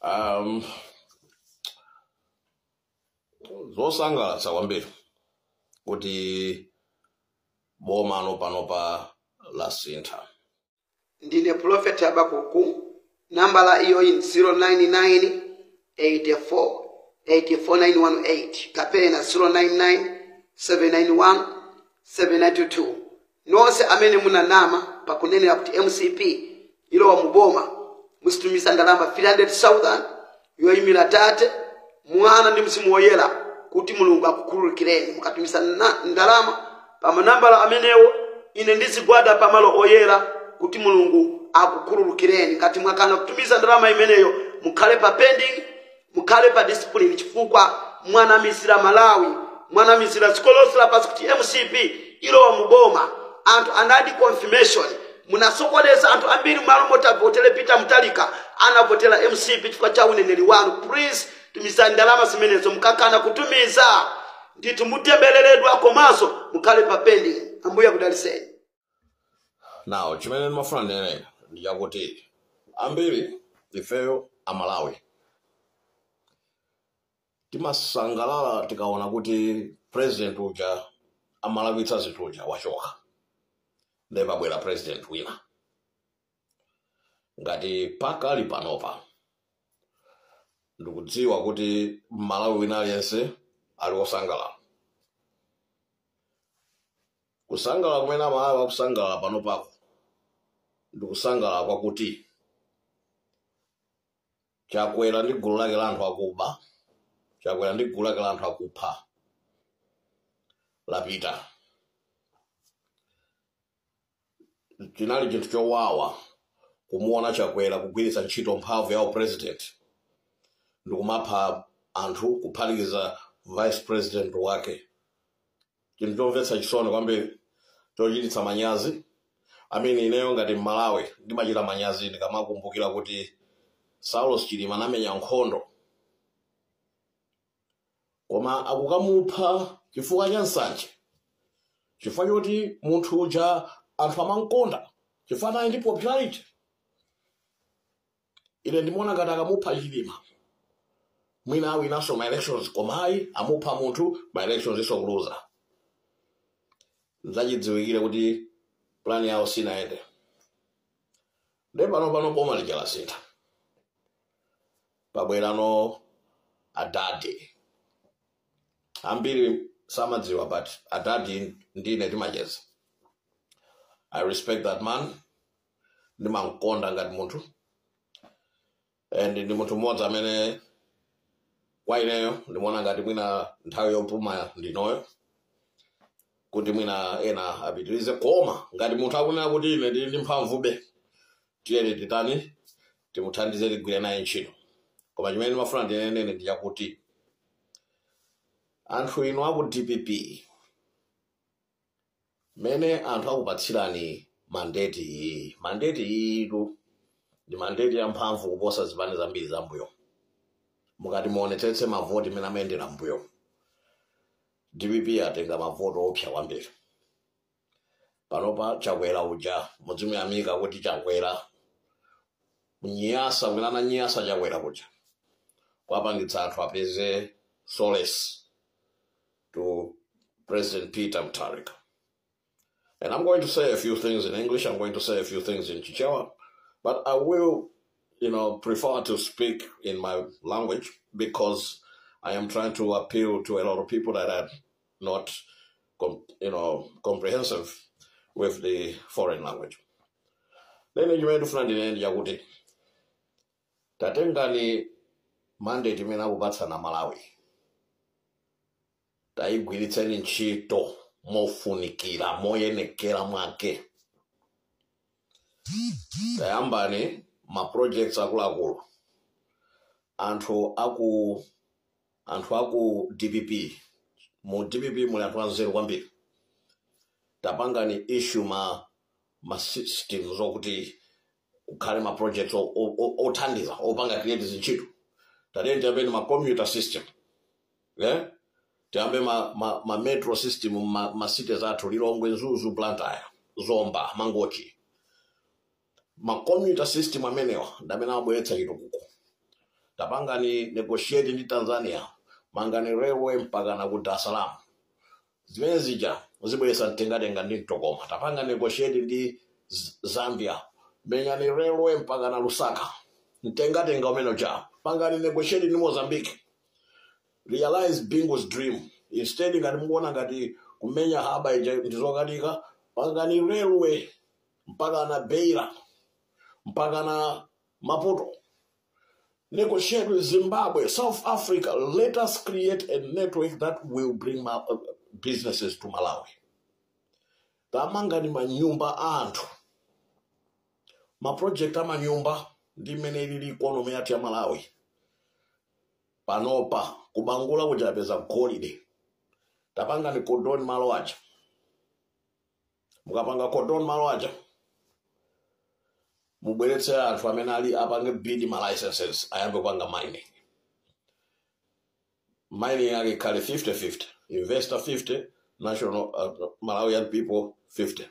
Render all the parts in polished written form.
Um, zosangalatsa kwambiri kuti boma panopa la sintha. Ndine Prophet Habakuku, nambala iyo 099 84 84918 kapena 099 791 792. Nonse amene munanama pakunenera kuti MCP ilowa muboma musitumisa ndalama 300,000 yoyimira Tate, Mwana ndi Mzimu Woyera kuti Mulungu akukhululukireni. Mukatumisa ndalama pa manambala amenewo, ine ndizigwada pamalo oyera kuti Mulungu akukhululukireni. Kati mwakana kutumiza ndalama imeneyo, mukhale pa pending, mukhale pa discipline, chifukwa mwana misira Malawi, mwana misira sikolosera pasi kuti MCP ilowa muboma. Anthu anadi confirmation, munasokoneza anthu ambiri malo motavotele Peter Mutharika anavotela MCP chifukwa cha uneneri wanu. Please tumiza ndalama zimenezo, mukakana kutumiza nditu mutembeleredwa komanso mukhale pa pending. Ambuye akudaliseni. Now, chimene mafuna ndinene ndiyakuti ambiri ifeyo Amalawi timasangalala tikaona kuti president uja amalawitsa zinthu uja wachoka, ndipo pabwera president wina. Ngati pakali panopa ndikudziwa kuti Malawi wina aliyense ali wosangalala. Kusangalala kumene Malawi akusangalala panopako ndikusangalala kwakuti chakwera ndi gulu lake la anthu akuba, chakwera ndi gulu lake la anthu akupha lapita. Chinali chinthu chowawa kumuona chakwera kugwiritsa ntchito mphamvu ya president ndikumapha anthu kuphatikiza vice president wake. Chinthu chomvetsa chisoni kwambiri, chochititsa manyazi. Amene ineyo ngati Malawi ndimachita manyazi ndikamakumbukira kuti Saulos Chilima anamenya nkhondo, koma akukamupha chifukwa cha nsanje, chifukwa choti munthu uja anthu amankonda, chifukwa naye ndi popularity. Ine ndimaona ngati akamupha Chilima mwina awinanso ma elections, komayi amupha munthu ma elections iso kuluza. Zachidziwikire kuti plani yawo sinaende. Ndipo pano boma lija la sintha. Pabwerano Adadi. Ambiri samadziwa, but Adadi ndine timacheza. I respect that man. Ndimankonda ngati munthu. And ndi munthu mmodzi amene kwa ineyo ndimaona ngati mwina nthawi yopuma ndinoyo, kuti mwina ena apitirize. Koma ngati munthu akunena kuti ine ndi mphamvube, tiyeni titani timuthandize tigwire naye ntchito. Koma chimene ndimafuna ndinene ndiyakuti anthu inu aku DPP mene anthu akupatsirani mandate iyi ndi mandate ya mphamvu kuposa zipani zambiri zambuyo. Mukati muonetsetse mavoti mene amayendera mbuyo, DPP atenga mavoti opsa kwambiri. Panopa chakwera uja mudzimuyamika kuti chakwera Nyasa, mwina na Nyasa chakwera kuja kwapangitsa anthu apeze solace to President Peter Mutharika. And I'm going to say a few things in English, I'm going to say a few things in Chichewa, but I will, prefer to speak in my language because I am trying to appeal to a lot of people that are not, comprehensive with the foreign language. Then you may find in India kuti tatengani mandate imene akupatsa na Malawi, tayigwiritseni ntchito mofunikira moyenekera mwake. Tayambani ma projects akuluakulu. Anthu aku DPP, mu DPP muli anthu anzeru kwambiri. Tapangani issue ma systems zokuti kukhale ma projects othandiza opanga create zintchito. Tadeni tiyambeni ma computer system, tiyambe ma metro system ma cities athu Lilongwe, Zuzu, Blantyre, Zomba, Mangochi. Ma computer system amenewa ndamene abweretsa chitukuko. tapanga ni negotiate ndi Tanzania mangani railway mpaka na ku Dar es Salaam zimene zija uzibwesa mtengatenga ndi mtokoma tapanga negotiate ndi Zambia menyani railway mpaka na Lusaka mtengatenga umene cha pangani negotiate ndi Mozambique. Realize Bingo's dream instead ngati muona ngati kumenya haba ija ndizokanika pangani railway mpaka na Beira mpaka na Maputo. Negotiate with Zimbabwe, South Africa. Let us create a network that will bring businesses to Malawi. Tamanga ni manyumba anthu. Project amanyumba ndi mene ili economy yati ya Malawi. Panopa kubangula kujapeza golide. Tapanga ni cordon malo aja. Mukapanga cordon malo aja. Mubweretse anthu amene ali apange bid ma licenses ayambe kupanga mining. Mining yake kale 50-50. Investor 50, national Malawian people 50.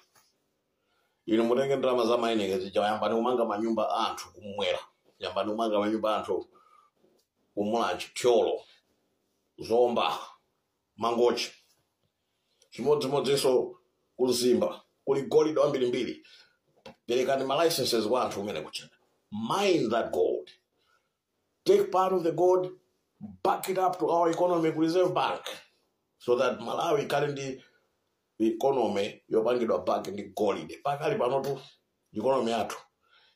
Ino mutenge ndalama za mining zija yambani kumanga manyumba anthu kumwera. Yambani kumanga manyumba anthu kumulanje, Tyolo, Zomba, Mangochi. Chimodzimodzinso kuzimba, kuli golide ambirimbiri. Perekani ma licenses wa anthu umene kuchena. Mine that gold. Take part of the gold, back it up to our economic reserve bank. So that Malawi currently the economy yopangidwa back in the golide. Pakali panotu economy yathu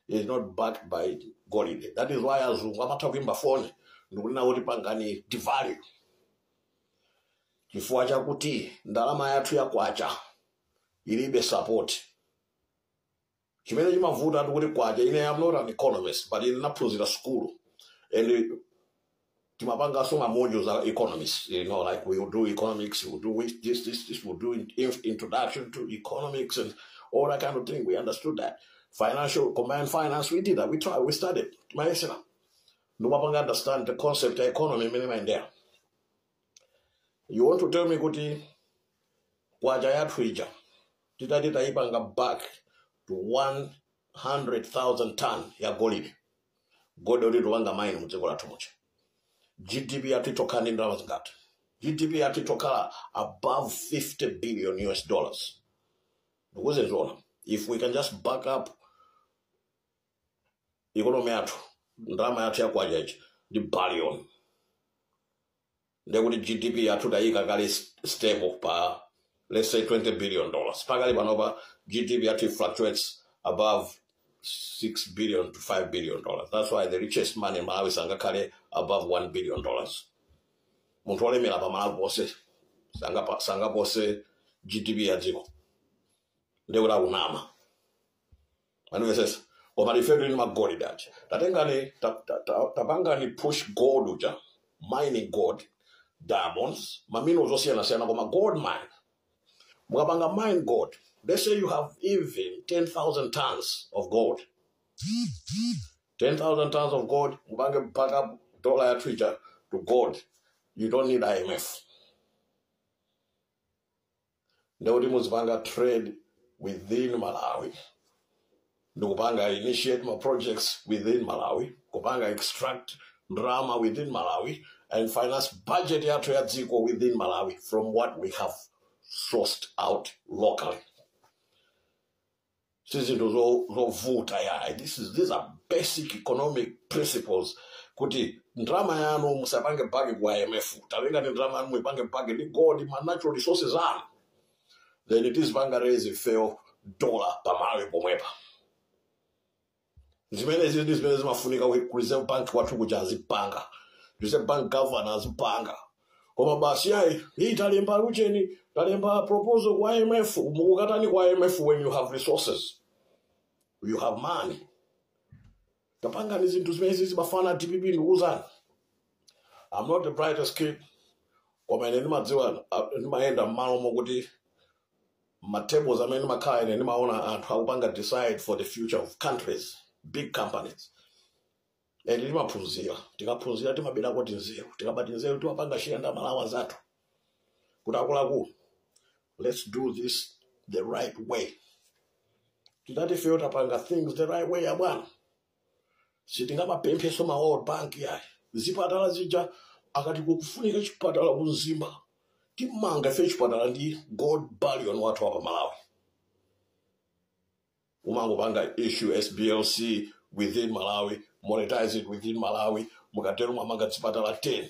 is not backed by golide. That is why azungu amatha kuimba phone ndikulina kuti pangani devalue. Chifukwa chakuti ndalama yathu yakwacha ilibe support. Chimene chimavuta kuti kwacha ine am not an economist but ine naphunzira school and timapanga some modules are economists, you know, like we will do economics, we will do this, we'll do introduction to economics and all that kind of thing. We understood that. Financial, combined finance, we did that. We tried, we studied. Nobody understand the concept of economy minimum there. You want to tell me kuti kwacha yathu ija titati ipanga back to 100,000 ton ya golide. Gold oti tuwanga mine mudziko lathu mucha. GDP yatitoka ni ndalama zingati. GDP yatitoka above $50 billion. If we can just back up economy yathu, ndalama yathu ya kwacha ichi, the billion. Ndekuti GDP yathu daika kali stable pa, let's say $20 billion. Pakali panopa GDP yathu fluctuates above $6 billion to $5 billion. That's why the richest man in Malawi sangakale above $1 billion. Muntu olemera pa Malawi pose sanga pose GDP ya dziko. Ndekuti unama. Manu says, koma ifedu ni magoli dachi. Tatengani tapangani push gold uja, mining gold, diamonds, mamino zosiyana koma gold mine. Mukapanga mine gold. Let's say you have even 10,000 tons of gold. 10,000 tons of gold, mbange back up dollar ya Twitter to gold. You don't need IMF. Ndekuti muzipanga trade within Malawi. Ndikupanga initiate my projects within Malawi. Kupanga extract drama within Malawi. And finance budget yathu ya dziko within Malawi from what we have sourced out locally. These are basic economic principles. Kuti drama yanu musapange bagi kwa IMF. Talenga ni drama yanu muipange bagi ni gold, ma natural resources are. Then it is banga raise fail dollar pa Malawi pomwepa. Zimene zimafunika ku Reserve Bank watu kujazi panga. Reserve Bank governors panga. Koma basi yai, hii talemba rucheni, talemba proposal kwa IMF, mukatani kwa IMF when you have resources. You have money. Tapanga ni zintu zimene zimafana DPP ndikuzana. I'm not the brightest kid. Koma ine ndimadziwa ndimayenda mmalo mokuti matables amene makhala ine ndimaona anthu akupanga decide for the future of countries, big companies. And ndimaphunzira, tikaphunzira timabera kuti nzeru, tikabati nzeru timapanga shiyanda malawa zathu. Kutakulaku, let's do this the right way. Tidati feel tapanga things the right way yabwana. Sitingama pempeso ma World Bank yai. zipatala zija akati kukufunika chipatala kuzimba timanga fe chipatala ndi God billion watu hapa Malawi umango panga issue SBLC within Malawi, monetize it within Malawi, mukatero mwamanga zipatala 10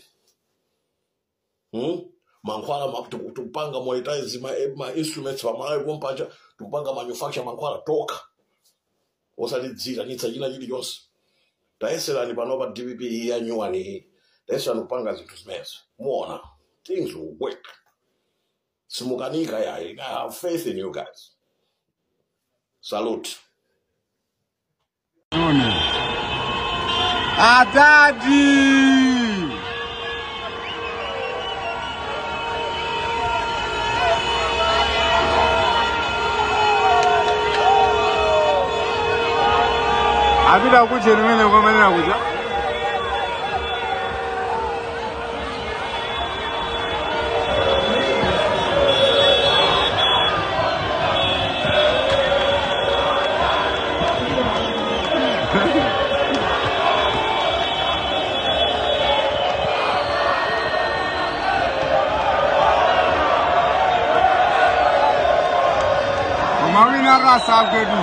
mankwala tupanga monetize ma instruments wa Malawi kumpacha tupanga manufacture mankwala toka osalidzira nitsa china chili chonse tayeserani panopa DPP ya nyuwani hii tayeserani kupanga zinthu zimenezo muona things will work simukanika yayi. I have faith in you guys. Salute. Adadi! Abida kuche nimene kwa manena kuja. Mawina rasa gedi.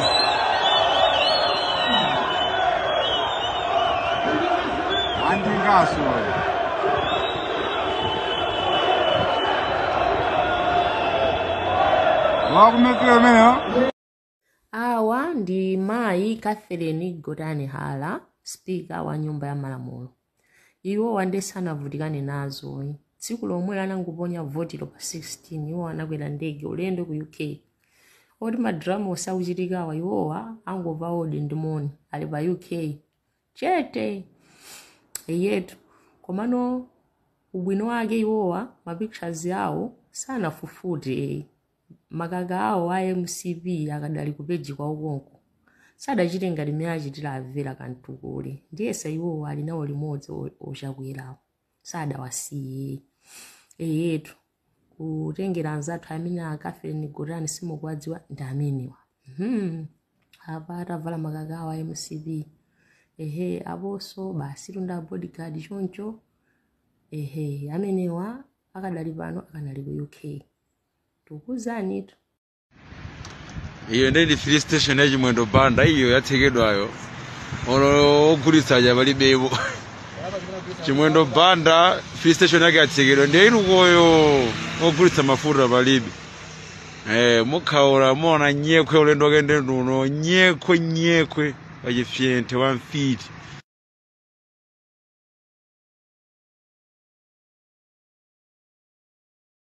Awa ndi Mai Catherine Godani Hala, speaker wa nyumba ya Malamulo. Iwo wandesana vutikane nazo. Tsiku lomwe anangoponya voti lo pa 16 iwo anakwera ndege ulendo ku UK. Odi madrama osauchitikawa iwowa angova odi ndimoni ali pa UK. Chete yetu komano ubwino wake iwowa mapictures yawo sanafufute makaka awo a MCP akadali kupeji kwa ukonko sadachite ngati mmene achitira avera kantukule ndiyesa iwowa ali nawo limodzi ochakwerawo sadawasiye yetu kutengera anzathu amene akafere Godani simukwadziwa ndi ameniwa apa atavala makaka awo a MCP aboso basi tunda bodyguard choncho amenewa akadali pano akanali ku UK tukuzani tu iyo ndi free station ya Chimwendo Banda iyo yatekedwayo ono ogulitsa aja bali bebo Chimwendo Banda free station yake yatekedwa ndi inu koyo ogulitsa mafuta balibi mukhaora mona nyekwe ulendo kende nuno nyekwe wachifyente 1 feet